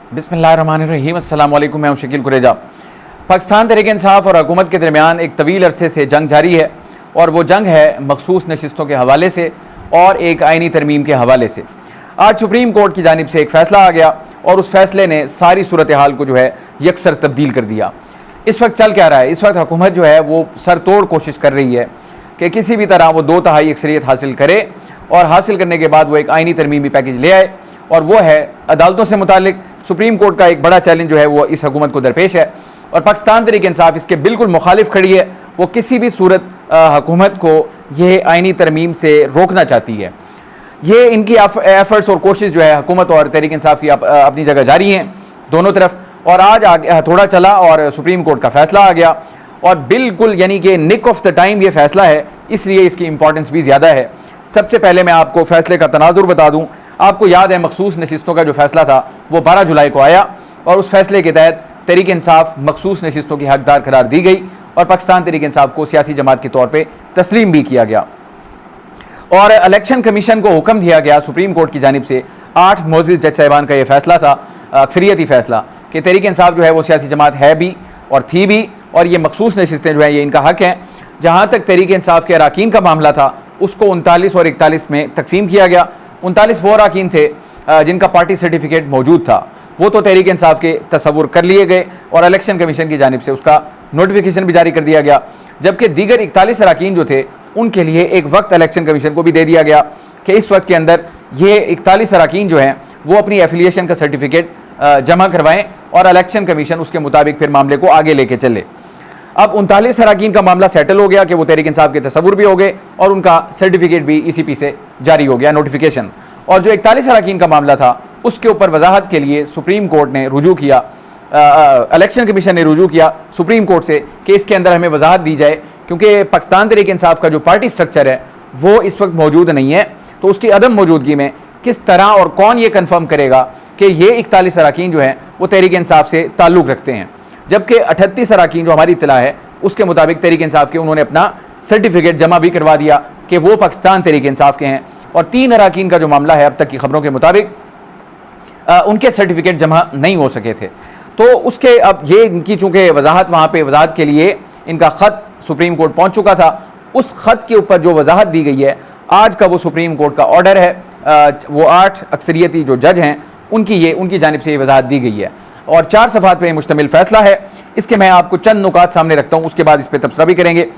बिस्मिल्लाहिर्रहमानिर्रहीम। अस्सलाम वालेकुम। मैं हूं शकील कुरेजा। पाकिस्तान तहरीक इंसाफ और हुकूमत के दरमियान एक तवील अरसे से जंग जारी है और वो जंग है मखसूस नशिस्तों के हवाले से और एक आइनी तरमीम के हवाले से। आज सुप्रीम कोर्ट की जानिब से एक फ़ैसला आ गया और उस फैसले ने सारी सूरत हाल को जो है यकसर तब्दील कर दिया। इस वक्त चल क्या रहा है, इस वक्त हुकूमत जो है वो सर तोड़ कोशिश कर रही है कि किसी भी तरह वो 2/3 अक्सरियत हासिल करे और हासिल करने के बाद वो एक आइनी तरमीमी पैकेज ले आए, और वो है अदालतों से मुतालिक। सुप्रीम कोर्ट का एक बड़ा चैलेंज जो है वो इस हुकूमत को दरपेश है और पाकिस्तान तहरीक इंसाफ इसके बिल्कुल मुखालिफ खड़ी है। वो किसी भी सूरत हुकूमत को ये आइनी तरमीम से रोकना चाहती है। ये इनकी एफर्ट्स और कोशिश जो है हुकूमत और तहरीक इंसाफ की अपनी जगह जारी हैं दोनों तरफ। और आज थोड़ा चला और सुप्रीम कोर्ट का फैसला आ गया और बिल्कुल यानी कि निक ऑफ द टाइम ये फैसला है, इसलिए इसकी इंपॉर्टेंस भी ज़्यादा है। सबसे पहले मैं आपको फैसले का तनाजुर बता दूँ। आपको याद है मखसूस नशिस्तों का जो फैसला था वो 12 जुलाई को आया और उस फैसले के तहत तहरीक इंसाफ मखसूस नशिस्तों की हकदार करार दी गई और पाकिस्तान तहरीक इंसाफ को सियासी जमात के तौर पर तस्लीम भी किया गया। और इलेक्शन कमीशन को हुक्म दिया गया सुप्रीम कोर्ट की जानिब से, 8 मोअज़्ज़िज़ जज साहिबान का ये फैसला था, अक्सरियती फैसला, कि तहरीक इंसाफ जो है वो सियासी जमात है भी और थी भी, और ये मखसूस नशिस्तें जो हैं ये इनका हक हैं। जहाँ तक तहरीक इंसाफ के अरकान का मामला था उसको 39 और 41 में तकसीम किया गया। 39 वो अरकान थे जिनका पार्टी सर्टिफिकेट मौजूद था, वो तो तहरीक इंसाफ के तसव्वुर कर लिए गए और इलेक्शन कमीशन की जानिब से उसका नोटिफिकेशन भी जारी कर दिया गया। जबकि दीगर 41 अरकान जो थे उनके लिए एक वक्त इलेक्शन कमीशन को भी दे दिया गया कि इस वक्त के अंदर ये 41 अरकान जो हैं वो अपनी एफिलिएशन का सर्टिफिकेट जमा करवाएं और इलेक्शन कमीशन उसके मुताबिक फिर मामले को आगे लेके चले। अब 39 अरकान का मामला सेटल हो गया कि वो तहरीक इंसाफ के तसव्वुर भी हो गए और उनका सर्टिफिकेट भी ECP से जारी हो गया, नोटिफिकेशन। और जो 41 अरकान का मामला था उसके ऊपर वजाहत के लिए सुप्रीम कोर्ट ने रुजू किया, इलेक्शन कमीशन ने रुजू किया सुप्रीम कोर्ट से कि इसके अंदर हमें वजाहत दी जाए, क्योंकि पाकिस्तान तहरीक इंसाफ का जो पार्टी स्ट्रक्चर है वो इस वक्त मौजूद नहीं है। तो उसकी अदम मौजूदगी में किस तरह और कौन ये कन्फर्म करेगा कि ये 41 अरकान जो हैं वो तहरीक इंसाफ से ताल्लुक़ रखते हैं, जबकि 38 अरकान जो हमारी इत्तला है उसके मुताबिक तहरीक इंसाफ के उन्होंने अपना सर्टिफिकेट जमा भी करवा दिया कि वो पाकिस्तान तहरीक इंसाफ के हैं। और 3 अरकान का जो मामला है अब तक की खबरों के मुताबिक उनके सर्टिफिकेट जमा नहीं हो सके थे। तो उसके अब ये इनकी चूँकि वजाहत वहाँ पर वजाहत के लिए इनका ख़त सुप्रीम कोर्ट पहुँच चुका था, उस ख़त के ऊपर जो वजाहत दी गई है आज का वो सुप्रीम कोर्ट का ऑर्डर है, वो 8 अक्सरियती जो जज हैं उनकी जानिब से ये वजाहत दी गई है और 4 सफ़हात पे मुश्तमिल फ़ैसला है। इसके मैं आपको चंद नुकात सामने रखता हूँ, उसके बाद इस पर तबसरा भी करेंगे।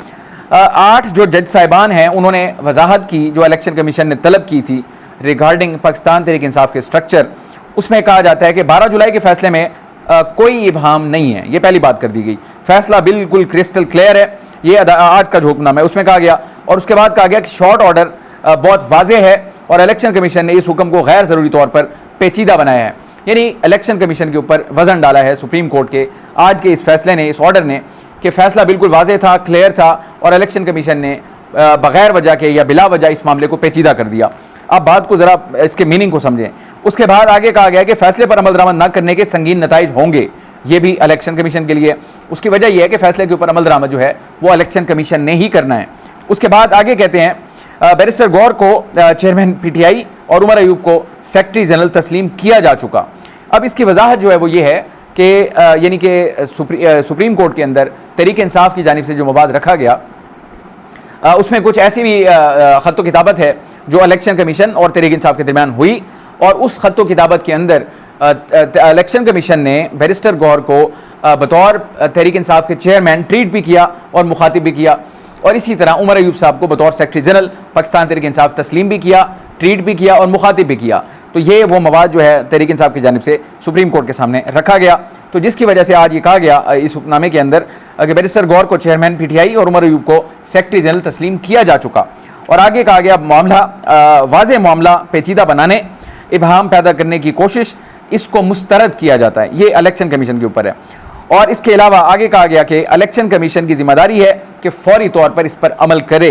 8 जो जज साहिबान हैं उन्होंने वजाहत की जो इलेक्शन कमीशन ने तलब की थी रिगार्डिंग पाकिस्तान तहरीक इंसाफ के स्ट्रक्चर। उसमें कहा जाता है कि 12 जुलाई के फैसले में कोई इबहाम नहीं है, ये पहली बात कर दी गई। फैसला बिल्कुल क्रिस्टल क्लियर है, ये आज का जो हुक्मनामा है उसमें कहा गया। और उसके बाद कहा गया कि शॉर्ट ऑर्डर बहुत वाज़ेह है और इलेक्शन कमीशन ने इस हुक्म को गैर ज़रूरी तौर पर पेचीदा बनाया है, यानी इलेक्शन कमीशन के ऊपर वजन डाला है सुप्रीम कोर्ट के आज के इस फैसले ने, इस ऑर्डर ने, कि फैसला बिल्कुल वाज़ेह था, क्लियर था और इलेक्शन कमीशन ने बगैर वजह के या बिला वजह इस मामले को पेचीदा कर दिया। आप बात को ज़रा इसके मीनिंग को समझें। उसके बाद आगे कहा गया कि फैसले पर अमल दरामद न करने के संगीन नताइज होंगे, ये भी इलेक्शन कमीशन के लिए। उसकी वजह यह है कि फैसले के ऊपर अमल दरामद जो है वो इलेक्शन कमीशन ने ही करना है। उसके बाद आगे कहते हैं बैरिस्टर गौर को चेयरमैन PTI और उमर अयूब को सेक्रेटरी जनरल तस्लीम किया जा चुका। अब इसकी वजाहत जो है वो ये है कि यानी कि सुप्रीम कोर्ट के अंदर तहरीक इंसाफ की जानिब से जो मवाद रखा गया उसमें कुछ ऐसी भी ख़त किताबत है जो इलेक्शन कमीशन और तहरीक इंसाफ के दरमियान हुई और उस ख़त किताबत के अंदर इलेक्शन कमीशन ने बैरिस्टर गौर को बतौर तहरीक इंसाफ के चेयरमैन ट्रीट भी किया और मुखातिब भी किया, और इसी तरह उमर अयूब साहब को बतौर सेक्रेटरी जनरल पाकिस्तान तहरीक इंसाफ तस्लीम भी किया, ट्रीट भी किया और मुखातिब भी किया। तो ये वो मवाद जो है तहरीक इंसाफ की जानिब से सुप्रीम कोर्ट के सामने रखा गया। तो जिसकी वजह से आज ये कहा गया इस हुक्मनामे के अंदर कि बैरिस्टर गौर को चेयरमैन PTI और उमर अयूब को सेक्रेटरी जनरल तस्लीम किया जा चुका। और आगे कहा गया मामला वाज़ेह मामला पेचीदा बनाने, इबहाम पैदा करने की कोशिश, इसको मुस्तरद किया जाता है, ये इलेक्शन कमीशन के ऊपर है। और इसके अलावा आगे कहा गया कि इलेक्शन कमीशन की जिम्मेदारी है कि फौरी तौर पर इस पर अमल करे,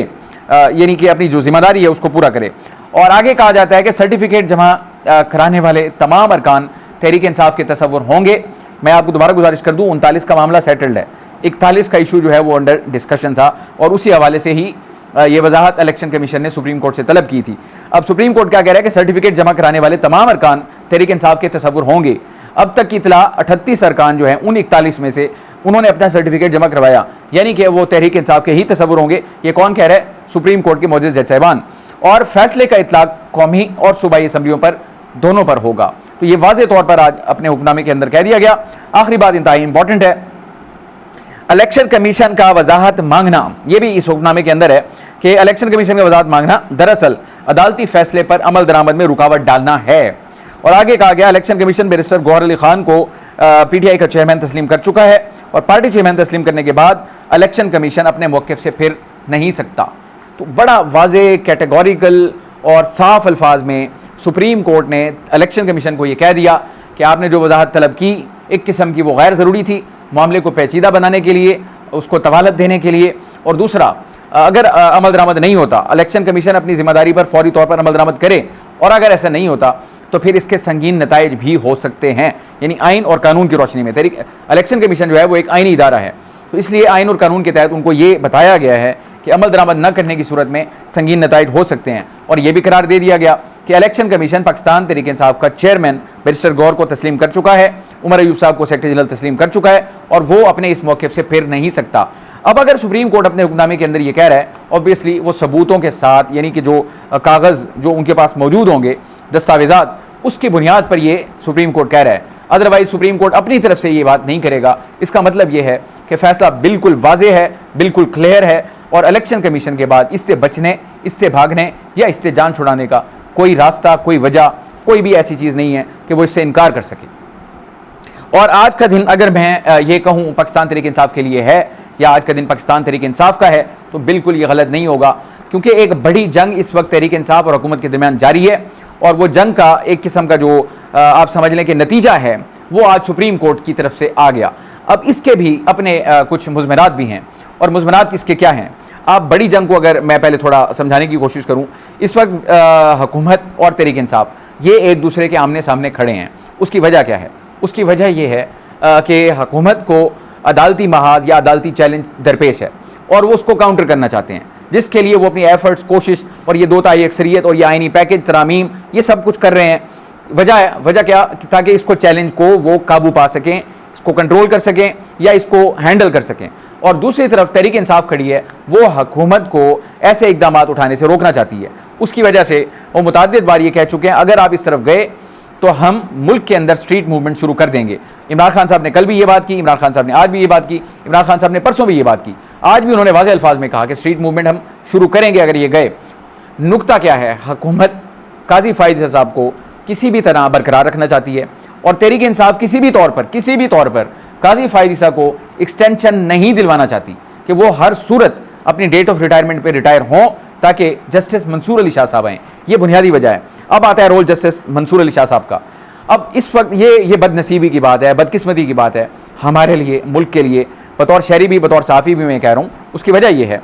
यानी कि अपनी जो जिम्मेदारी है उसको पूरा करे। और आगे कहा जाता है कि सर्टिफिकेट जमा कराने वाले तमाम अरकान तहरीक इंसाफ के तसव्वुर होंगे। मैं आपको दोबारा गुजारिश कर दूँ, 39 का मामला सेटल्ड है, 41 का इशू जो है वो अंडर डिस्कशन था और उसी हवाले से ही ये वजाहत इलेक्शन कमीशन ने सुप्रीम कोर्ट से तलब की थी। अब सुप्रीम कोर्ट क्या कह रहा है कि सर्टिफिकेट जमा कराने वाले तमाम अरकान तहरीक इंसाफ के तसव्वुर होंगे। अब तक की इतला 38 अरकान जो हैं उन 41 में से उन्होंने अपना सर्टिफिकेट जमा करवाया, यानी कि वो तहरीक इंसाफ के ही तस्वुर होंगे। ये कौन कह रहा है? सुप्रीम कोर्ट के मौजूद जज साहिबान। और फैसले का इतलाक कौमी और सूबाई असम्बलियों पर दोनों पर होगा। तो ये वाज़े तौर पर आज अपने हुक्मनामे के अंदर कह दिया गया। आखिरी बात इंतहाई इंपॉर्टेंट है, इलेक्शन कमीशन का वजाहत मांगना। ये भी इस हुक्मनामे के अंदर है कि इलेक्शन कमीशन का वजाहत मांगना दरअसल अदालती फैसले पर अमल दरामद में रुकावट डालना है। और आगे कहा गया election commission barrister Gohar Ali Khan को पीटीआई का चेयरमैन तस्लीम कर चुका है और पार्टी चेयरमैन तस्लीम करने के बाद इलेक्शन कमीशन अपने मौक़िफ़ से फिर नहीं सकता। तो बड़ा वाज़े, कैटेगोरिकल और साफ अल्फाज में सुप्रीम कोर्ट ने इलेक्शन कमीशन को ये कह दिया कि आपने जो वजाहत तलब की एक किस्म की वो गैर ज़रूरी थी, मामले को पेचीदा बनाने के लिए, उसको तवालत देने के लिए। और दूसरा, अगर अमल दरामद नहीं होता, इलेक्शन कमीशन अपनी जिम्मेदारी पर फौरी तौर पर अमल दरामद करे, और अगर ऐसा नहीं होता तो फिर इसके संगीन नताइज भी हो सकते हैं। यानी आइन और कानून की रोशनी में इलेक्शन कमीशन जो है वो एक आइनी इदारा है, तो इसलिए आइन और कानून के तहत उनको ये बताया गया है कि अमल दरामद न करने की सूरत में संगीन नताइज हो सकते हैं। और यह भी करार दे दिया गया कि इलेक्शन कमीशन पाकिस्तान तहरीक इंसाफ का चेयरमैन बैरिस्टर गौर को तस्लीम कर चुका है, उमर अयूब साहब को सेक्रेटरी जनरल तस्लीम कर चुका है और वो अपने इस मौक़िफ़ से फिर नहीं सकता। अब अगर सुप्रीम कोर्ट अपने हुक्मनामे के अंदर ये कह रहा है, ऑब्वियसली वो सबूतों के साथ, यानी कि जो कागज़ जो उनके पास मौजूद होंगे, दस्तावेज़ात, उसकी बुनियाद पर ये सुप्रीम कोर्ट कह रहा है। अदरवाइज सुप्रीम कोर्ट अपनी तरफ से ये बात नहीं करेगा। इसका मतलब ये है कि फैसला बिल्कुल वाज़े है, बिल्कुल क्लियर है और इलेक्शन कमीशन के बाद इससे बचने, इससे भागने या इससे जान छुड़ाने का कोई रास्ता, कोई वजह, कोई भी ऐसी चीज़ नहीं है कि वो इससे इनकार कर सके। और आज का दिन अगर मैं ये कहूँ पाकिस्तान तहरीक इंसाफ के लिए है या आज का दिन पाकिस्तान तहरीक इंसाफ का है, तो बिल्कुल ये गलत नहीं होगा, क्योंकि एक बड़ी जंग इस वक्त तहरीक इंसाफ और हुकूमत के दरमियान जारी है और वो जंग का एक किस्म का जो आप समझ लें कि नतीजा है वो आज सुप्रीम कोर्ट की तरफ से आ गया। अब इसके भी अपने कुछ मुज़मरात भी हैं, और मुज़मरात इसके क्या हैं? आप बड़ी जंग को अगर मैं पहले थोड़ा समझाने की कोशिश करूं, इस वक्त हुकूमत और तहरीक इंसाफ ये एक दूसरे के आमने सामने खड़े हैं। उसकी वजह क्या है? उसकी वजह यह है कि हुकूमत को अदालती महाज या अदालती चैलेंज दरपेश है और वो उसको काउंटर करना चाहते हैं, जिसके लिए वो अपनी एफर्ट्स, कोशिश और ये दो ताई अक्सरियत और ये आइनी पैकेज, तरामीम, ये सब कुछ कर रहे हैं। वजह क्या? ताकि इसको चैलेंज को वो काबू पा सकें, इसको कंट्रोल कर सकें या इसको हैंडल कर सकें। और दूसरी तरफ तहरीक इंसाफ खड़ी है, वो हुकूमत को ऐसे इकदाम उठाने से रोकना चाहती है। उसकी वजह से वो मुतअद्दिद बार ये कह चुके हैं अगर आप इस तरफ गए तो हम मुल्क के अंदर स्ट्रीट मूवमेंट शुरू कर देंगे। इमरान खान साहब ने कल भी ये बात की, इमरान खान साहब ने आज भी ये बात की, इमरान खान साहब ने परसों भी ये बात की, आज भी उन्होंने वाज़ेह अल्फाज में कहा कि स्ट्रीट मूवमेंट हम शुरू करेंगे अगर ये गए। नुक्ता क्या है? हुकूमत काजी फाइज साहब को किसी भी तरह बरकरार रखना चाहती है और तहरीक इंसाफ किसी भी तौर पर काजी फाइज को एक्सटेंशन नहीं दिलवाना चाहती कि वो हर सूरत अपनी डेट ऑफ रिटायरमेंट पर रिटायर हों ताकि जस्टिस मंसूर अली शाह साहब आएँ। ये बुनियादी वजह है। अब आता है रोल जस्टिस मंसूर अली शाह साहब का। अब इस वक्त ये बदनसीबी की बात है, बदकिस्मती की बात है हमारे लिए, मुल्क के लिए, बतौर शहरी भी, बतौर साफ़ी भी मैं कह रहा हूँ। उसकी वजह यह है,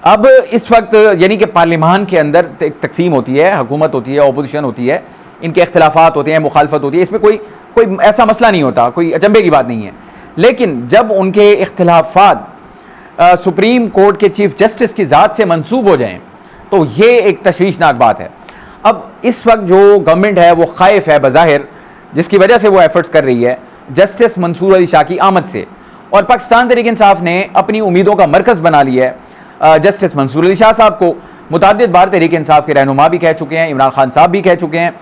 अब इस वक्त यानी कि पार्लियामान के अंदर एक तकसीम होती है, हुकूमत होती है, अपोजिशन होती है, इनके इख्तिलाफात होते हैं, मुखालफत होती है, इसमें कोई ऐसा मसला नहीं होता, कोई अचंभे की बात नहीं है। लेकिन जब उनके इख्तिलाफात सुप्रीम कोर्ट के चीफ जस्टिस की ज़ात से मंसूब हो जाएं तो ये एक तशवीशनाक बात है। अब इस वक्त जो गवर्नमेंट है वो खाइफ है बज़ाहिर, जिसकी वजह से वो एफर्ट्स कर रही है जस्टिस मंसूर अली शाह की आमद से, और पाकिस्तान तहरीक इंसाफ ने अपनी उम्मीदों का मरकज़ बना लिया है जस्टिस मंसूर अली शाह साहब को। मुतअद्दिद बार तहरीक इंसाफ के रहनुमा भी कह चुके हैं, इमरान खान साहब भी कह चुके हैं।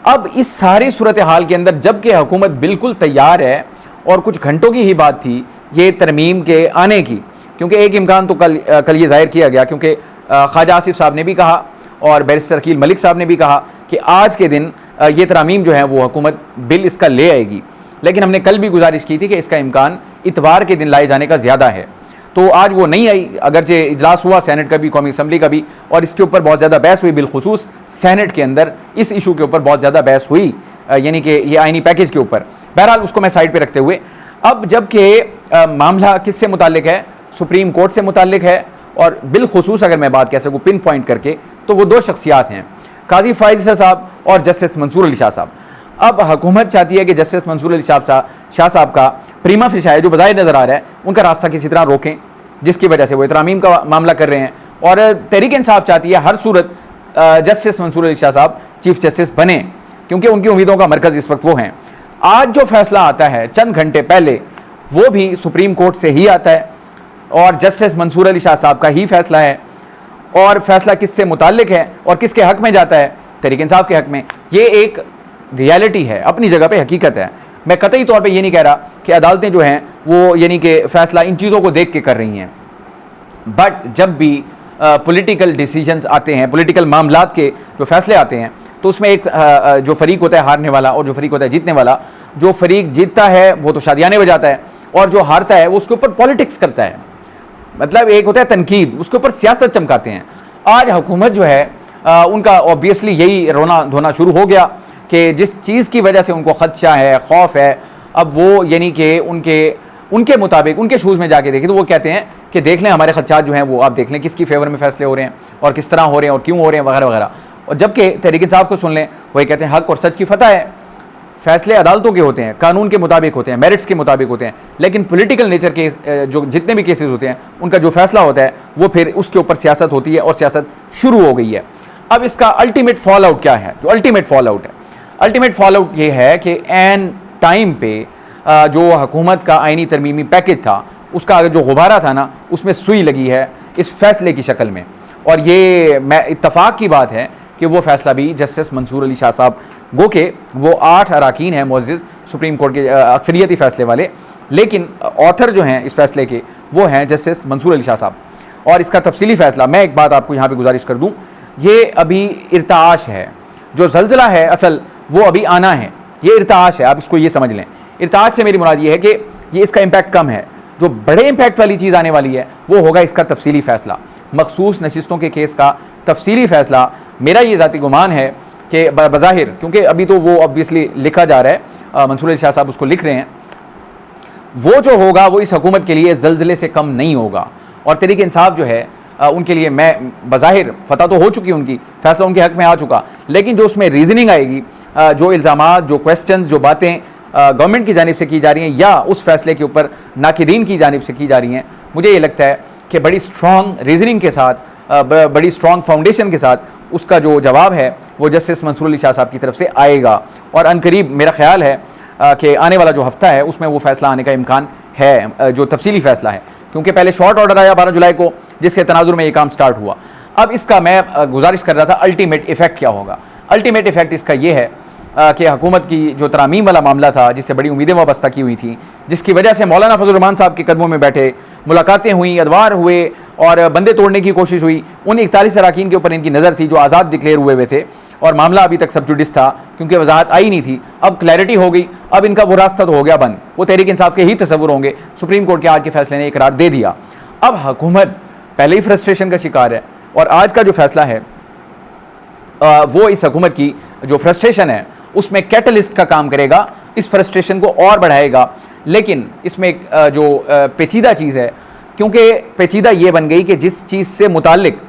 अब इस सारी सूरत हाल के अंदर जबकि हुकूमत बिल्कुल तैयार है और कुछ घंटों की ही बात थी ये तरमीम के आने की, क्योंकि एक इम्कान तो कल ये ज़ाहिर किया गया, क्योंकि ख्वाजा आसिफ साहब ने भी कहा और बैरिस्टर अकील मलिक साहब ने भी कहा कि आज के दिन ये तरामीम जो है वो हुकूमत बिल इसका ले आएगी। लेकिन हमने कल भी गुजारिश की थी कि इसका इम्कान इतवार के दिन लाए जाने का ज़्यादा है, तो आज वो नहीं आई। अगरचे इजलास हुआ सेनेट का भी, कौमी असम्बली का भी, और इसके ऊपर बहुत ज़्यादा बहस हुई, बिलखुसूस सेनेट के अंदर इस इशू के ऊपर बहुत ज़्यादा बहस हुई, यानी कि ये आइनी पैकेज के ऊपर। बहरहाल उसको मैं साइड पर रखते हुए, अब जबकि मामला किससे मुताल्लिक है? सुप्रीम कोर्ट से मुताल्लिक है, और बिलखुसूस अगर मैं बात कह सकूँ पिन पॉइंट करके, तो वो दो शख्सियात हैं, काजी फाइज साहब और जस्टिस मंसूर अली शाह साहब। अब हुकूमत चाहती है कि जस्टिस मंसूर अली शाह साहब का प्रीमा फेशा है जो बज़ाहिर नज़र आ रहा है उनका रास्ता किसी तरह रोकें, जिसकी वजह से वो तरामीम का मामला कर रहे हैं। और तहरीक इंसाफ चाहती है हर सूरत जस्टिस मंसूर अली शाह साहब चीफ जस्टिस बने, क्योंकि उनकी उम्मीदों का मरकज़ इस वक्त वो हैं। आज जो फैसला आता है चंद घंटे पहले, वो भी सुप्रीम कोर्ट से ही आता है और जस्टिस मंसूर अली शाह साहब का ही फैसला है। और फैसला किससे मुताल्लिक है और किसके हक में जाता है? तहरीक इंसाफ के हक में। ये एक रियलिटी है, अपनी जगह पे हकीकत है। मैं कतई तौर पे ये नहीं कह रहा कि अदालतें जो हैं वो यानी कि फ़ैसला इन चीज़ों को देख के कर रही हैं, बट जब भी पॉलिटिकल डिसीजंस आते हैं, पॉलिटिकल मामलात के जो फैसले आते हैं, तो उसमें एक जो फरीक होता है हारने वाला और जो फरीक होता है जीतने वाला। जो फरीक जीतता है वो तो शादियाने बजाता है और जो हारता है वो उसके ऊपर पॉलिटिक्स करता है। मतलब एक होता है तनकीद, उसके ऊपर सियासत चमकाते हैं। आज हुकूमत जो है उनका ऑब्वियसली यही रोना धोना शुरू हो गया कि जिस चीज़ की वजह से उनको खदशा है, खौफ है, अब वो यानी कि उनके मुताबिक उनके शूज़ में जाके देखें तो वो कहते हैं कि देख लें हमारे खदशात जो हैं वो आप देख लें किसकी फेवर में फैसले हो रहे हैं और किस तरह हो रहे हैं और क्यों हो रहे हैं वगैरह वगैरह। और जबकि तहरीक इंसाफ को सुन लें, वही कहते हैं हक और सच की फतह है, फैसले अदालतों के होते हैं, कानून के मुताबिक होते हैं, मेरिट्स के मुताबिक होते हैं, लेकिन पॉलिटिकल नेचर के जो जितने भी केसेस होते हैं उनका जो फैसला होता है वो फिर उसके ऊपर सियासत होती है और सियासत शुरू हो गई है। अब इसका अल्टीमेट फॉल आउट क्या है? जो अल्टीमेट फॉल आउट है, अल्टीमेट फॉल आउट ये है कि एन टाइम पे जो हुकूमत का आइनी तरमीमी पैकेज था उसका जो गुब्बारा था ना, उसमें सुई लगी है इस फैसले की शक्ल में। और ये मैं इत्तफाक की बात है कि वो फैसला भी जस्टिस मंसूर अली शाह साहब, गो के वो 8 अराकीन हैं मुअज़्ज़िज़ सुप्रीम कोर्ट के अक्सरियती फ़ैसले वाले, लेकिन ऑथर जो हैं इस फैसले के वो हैं जस्टिस मंसूर अली शाह साहब। और इसका तफसीली फ़ैसला, मैं एक बात आपको यहाँ पे गुजारिश कर दूँ, ये अभी इर्ताश है, जो ज़लज़ला है असल वो अभी आना है, ये इर्ताश है, आप इसको ये समझ लें। इर्ताश से मेरी मुराद ये है कि ये इसका इम्पैक्ट कम है, जो बड़े इम्पैक्ट वाली चीज़ आने वाली है वो होगा इसका तफसीली फ़ैसला, मखसूस नशिस्तों के केस का तफसीली फ़ैसला। मेरा ये ज़ाती गुमान है कि बज़ाहिर, क्योंकि अभी तो वो ऑब्वियसली लिखा जा रहा है, मंसूर अली शाह साहब उसको लिख रहे हैं, वो जो होगा वो इस हुकूमत के लिए ज़लज़ले से कम नहीं होगा। और तहरीक इंसाफ जो है उनके लिए, मैं बज़ाहिर फतह तो हो चुकी उनकी, फैसला उनके हक़ में आ चुका, लेकिन जो उसमें रीज़निंग आएगी, जो इल्ज़ामात, जो क्वेश्चन, जो बातें गवर्नमेंट की जानिब से की जा रही हैं या उस फैसले के ऊपर नाकिदीन की जानिब से की जा रही हैं, मुझे ये लगता है कि बड़ी स्ट्रॉन्ग रीज़निंग के साथ, बड़ी स्ट्रॉन्ग फाउंडेशन के साथ उसका जो जवाब है वो जस्टिस मंसूर अली शाह साहब की तरफ से आएगा। और अनकरीब मेरा ख्याल है कि आने वाला जो हफ्ता है उसमें वो फैसला आने का इम्कान है, जो तफसीली फ़ैसला है, क्योंकि पहले शॉर्ट ऑर्डर आया 12 जुलाई को, जिसके तनाजुर में ये काम स्टार्ट हुआ। अब इसका मैं गुजारिश कर रहा था अल्टीमेट इफ़ेक्ट क्या होगा। अल्टीमेट इफ़ेक्ट इसका ये है कि हुकूमत की जो तरामीम वाला मामला था, जिससे बड़ी उम्मीदें वाबस्ता की हुई थी, जिसकी वजह से मौलाना फजल रहमान साहब के कदमों में बैठे, मुलाकातें हुई, अदवार हुए और बंदे तोड़ने की कोशिश हुई, उन 41 अराकीन के ऊपर इनकी नज़र थी जो आज़ाद डिक्लेयर हुए थे और मामला अभी तक सब जुडिस था क्योंकि वजाहत आई नहीं थी। अब क्लैरिटी हो गई, अब इनका वो रास्ता तो हो गया बंद, वो तहरीक इंसाफ के ही तस्वुर होंगे। सुप्रीम कोर्ट के आज के फैसले ने इकरार दे दिया। अब हुकूमत पहले ही फ्रस्ट्रेशन का शिकार है और आज का जो फैसला है वो इस हुकूमत की जो फ्रस्ट्रेशन है उसमें कैटलिस्ट का काम करेगा, इस फ्रस्ट्रेशन को और बढ़ाएगा। लेकिन इसमें एक जो पेचीदा चीज़ है, क्योंकि पेचीदा ये बन गई कि जिस चीज़ से मुताल्लिक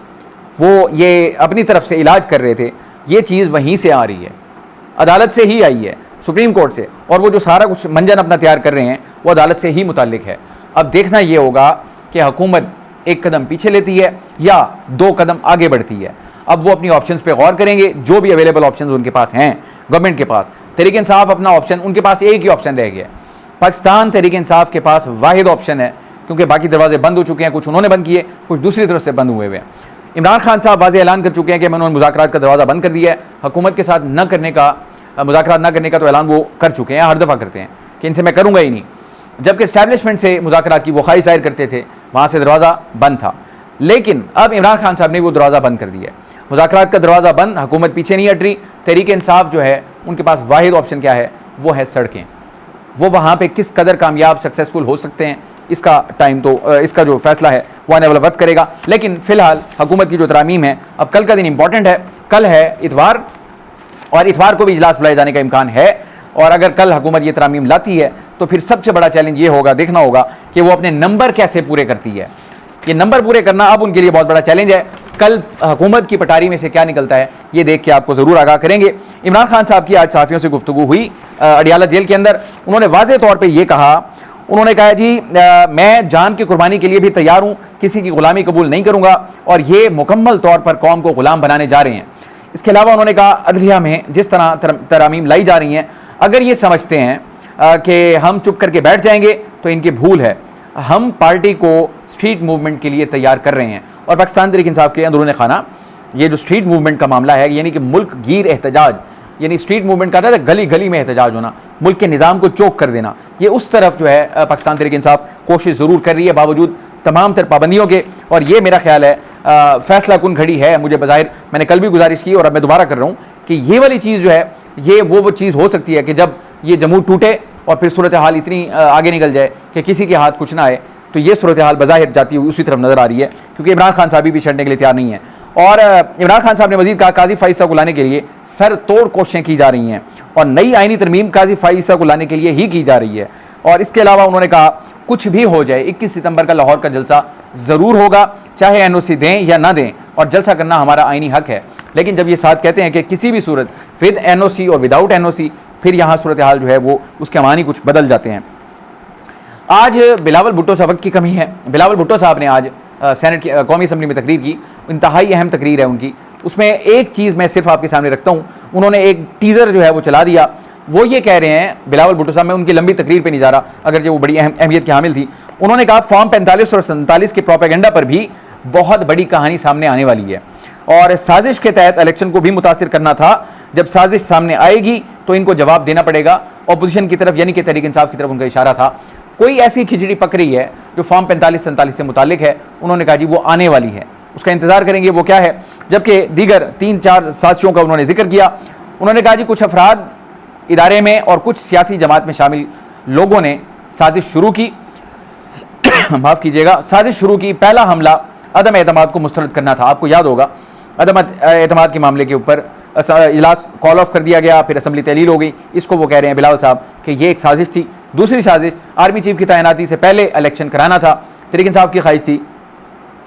वो ये अपनी तरफ से इलाज कर रहे थे, ये चीज़ वहीं से आ रही है, अदालत से ही आई है, सुप्रीम कोर्ट से, और वो जो सारा कुछ मंजन अपना तैयार कर रहे हैं वो अदालत से ही मुताल्लिक है। अब देखना ये होगा कि हुकूमत एक कदम पीछे लेती है या 2 कदम आगे बढ़ती है। अब वो अपनी ऑप्शंस पे गौर करेंगे, जो भी अवेलेबल ऑप्शंस उनके पास हैं गवर्नमेंट के पास। तहरीक इंसाफ अपना ऑप्शन, उनके पास एक ही ऑप्शन रह गया, पाकिस्तान तहरीक इंसाफ के पास वाहिद ऑप्शन है, क्योंकि बाकी दरवाजे बंद हो चुके हैं, कुछ उन्होंने बंद किए, कुछ दूसरी तरफ से बंद हुए हुए हैं। इमरान खान साहब वाज़ेह ऐलान कर चुके हैं कि मैंने मुज़ाकरात का दरवाज़ा बंद कर दिया है, हुकूमत के साथ न करने का, मुज़ाकरात न करने का तो ऐलान वो कर चुके हैं, हर दफ़ा करते हैं कि इनसे मैं करूँगा ही नहीं। जबकि इस्टेब्लिशमेंट से मुज़ाकरात की वो ख्वाहिश जाहिर करते थे, वहाँ से दरवाज़ा बंद था, लेकिन अब इमरान खान साहब ने वो दरवाज़ा बंद कर दिया है। मुज़ाकरात का दरवाज़ा बंद, हुकूमत पीछे नहीं हट रही। तहरीक इंसाफ जो है उनके पास वाहिद ऑप्शन क्या है, वो है सड़कें। वो वहाँ पे किस कदर कामयाब सक्सेसफुल हो सकते हैं, इसका टाइम तो इसका जो फैसला है वो आने वाला वक्त करेगा। लेकिन फ़िलहाल हुकूमत की जो तरामीम है, अब कल का दिन इंपॉर्टेंट है, कल है इतवार, और इतवार को भी इजलास बुलाए जाने का इम्कान है। और अगर कल हुकूमत ये तरामीम लाती है तो फिर सबसे बड़ा चैलेंज ये होगा, देखना होगा कि वो अपने नंबर कैसे पूरे करती है। ये नंबर पूरे करना अब उनके लिए बहुत बड़ा चैलेंज है। कल हुकूमत की पटारी में से क्या निकलता है ये देख के आपको ज़रूर आगाह करेंगे। इमरान खान साहब की आज सहाफ़ियों से गुफ्तगू हुई अडियाला जेल के अंदर। उन्होंने वाज़ेह तौर पे ये कहा, उन्होंने कहा जी मैं जान की कुर्बानी के लिए भी तैयार हूँ, किसी की ग़ुलामी कबूल नहीं करूँगा, और ये मुकम्मल तौर पर कौम को ग़ुलाम बनाने जा रहे हैं। इसके अलावा उन्होंने कहा अदलिया में जिस तरह तरामीम लाई जा रही हैं, अगर ये समझते हैं कि हम चुप करके बैठ जाएंगे तो इनकी भूल है। हम पार्टी को स्ट्रीट मूवमेंट के लिए तैयार कर रहे हैं और पाकिस्तान तहरीक इंसाफ के अंदरूनी खाना ये जो स्ट्रीट मूवमेंट का मामला है, यानी कि मुल्क गिर एहतजाज, यानी स्ट्रीट मूवमेंट का था गली गली में एहतजाज होना, मुल्क के निज़ाम को चोक कर देना, ये उस तरफ जो है पाकिस्तान तहरीक इंसाफ कोशिश ज़रूर कर रही है बावजूद तमाम तर पाबंदियों के। और ये मेरा ख्याल है फैसला कुन घड़ी है। मुझे बज़ाहिर मैंने कल भी गुजारिश की और अब मैं दोबारा कर रहा हूँ कि ये वाली चीज़ जो है ये वो चीज़ हो सकती है कि जब ये जमूर टूटे और फिर सूरत हाल इतनी आगे निकल जाए कि किसी के हाथ कुछ ना आए, तो ये सूरत हाल बज़ाहिर जाती हुई उसी तरफ नज़र आ रही है, क्योंकि इमरान खान साहब भी छड़ने के लिए तैयार नहीं है। और इमरान खान साहब ने मजीद कहा काजी फ़ाइज़ साहब को लाने के लिए सर तोड़ कोशिशें की जा रही हैं और नई आइनी तरमीम काजी फ़ाइज़ साहब को लाने के लिए ही की जा रही है। और इसके अलावा उन्होंने कहा कुछ भी हो जाए 21 सितंबर का लाहौर का जलसा ज़रूर होगा, चाहे NOC दें या ना दें, और जलसा करना हमारा आइनी हक है। लेकिन जब ये साथ कहते हैं कि किसी भी सूरत विद NOC और विदाउट NOC, फिर यहाँ सूरत हाल जो है वो उसके मानी कुछ बदल जाते हैं। आज बिलावल भुट्टो साहब की कमी है। बिलावल भुट्टो साहब ने आज सेनेट की कौमी असम्बली में तकरीर की, इंतहाई अहम तकरीर है उनकी। उसमें एक चीज़ मैं सिर्फ आपके सामने रखता हूँ। उन्होंने एक टीज़र जो है वो चला दिया। वो ये कह रहे हैं बिलावल भुट्टो साहब, मैं उनकी लंबी तकरीर पे नहीं जा रहा, अगर जो वो बड़ी अहमियत की हामिल थी। उन्होंने कहा फॉर्म 45 और 47 के प्रोपेगेंडा पर भी बहुत बड़ी कहानी सामने आने वाली है और साजिश के तहत इलेक्शन को भी मुतासिर करना था। जब साजिश सामने आएगी तो इनको जवाब देना पड़ेगा। अपोजिशन की तरफ यानी कि तहरीक इंसाफ की तरफ उनका इशारा था। कोई ऐसी खिचड़ी पक रही है जो फॉर्म 45-47 से मुतालिक है। उन्होंने कहा जी वो आने वाली है, उसका इंतजार करेंगे वो क्या है। जबकि दीगर 3-4 साजिशों का उन्होंने जिक्र किया। उन्होंने कहा जी कुछ अफराद इदारे में और कुछ सियासी जमात में शामिल लोगों ने साजिश शुरू की माफ़ कीजिएगा, साजिश शुरू की। पहला हमला अदम एतमाद को मुस्तरद करना था। आपको याद होगा अदम एतमाद के मामले के ऊपर इजलास कॉल ऑफ कर दिया गया, फिर असम्बली तहलील हो गई। इसको वो कह रहे हैं बिलावल साहब कि ये एक साजिश थी। दूसरी साजिश आर्मी चीफ की तैनाती से पहले इलेक्शन कराना था। तहरीक इंसाफ की ख्वाहिश थी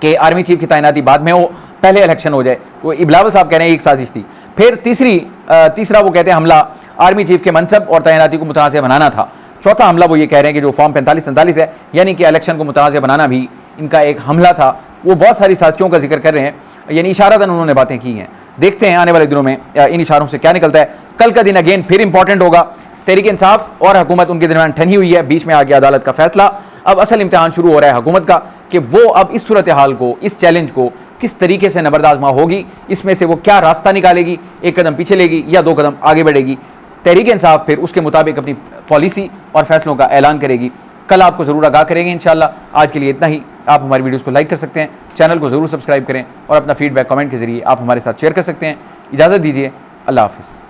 कि आर्मी चीफ की तैनाती बाद में हो, पहले इलेक्शन हो जाए। वो बिलावल साहब कह रहे हैं एक साजिश थी। फिर तीसरा वो कहते हैं हमला आर्मी चीफ के मनसब और तैनाती को मुतनाज़ बनाना था। चौथा हमला वो ये कह रहे हैं कि जो फॉर्म 45-47 है यानी कि इलेक्शन को मुतनाज़ बनाना भी इनका एक हमला था। वो बहुत सारी साजिशों का जिक्र कर रहे हैं, यानी इशारतन उन्होंने बातें की हैं। देखते हैं आने वाले दिनों में इन इशारों से क्या निकलता है। कल का दिन अगेन फिर इंपॉर्टेंट होगा। तहरीक इंसाफ और हुकूमत उनके दरमियान ठनी हुई है, बीच में आ गया अदालत का फैसला। अब असल इम्तिहान शुरू हो रहा है हुकूमत का कि वो अब इस सूरत हाल को, इस चैलेंज को किस तरीके से नबरदाज़मा होगी, इसमें से वो क्या रास्ता निकालेगी, एक कदम पीछे लेगी या 2 कदम आगे बढ़ेगी। तहरीक इंसाफ फिर उसके मुताबिक अपनी पॉलिसी और फैसलों का ऐलान करेगी। कल आपको ज़रूर आगाह करेंगे इंशाल्लाह। आज के लिए इतना ही। आप हमारी वीडियोस को लाइक कर सकते हैं, चैनल को ज़रूर सब्सक्राइब करें और अपना फीडबैक कमेंट के ज़रिए आप हमारे साथ शेयर कर सकते हैं। इजाज़त दीजिए, अल्लाह हाफ़िज़।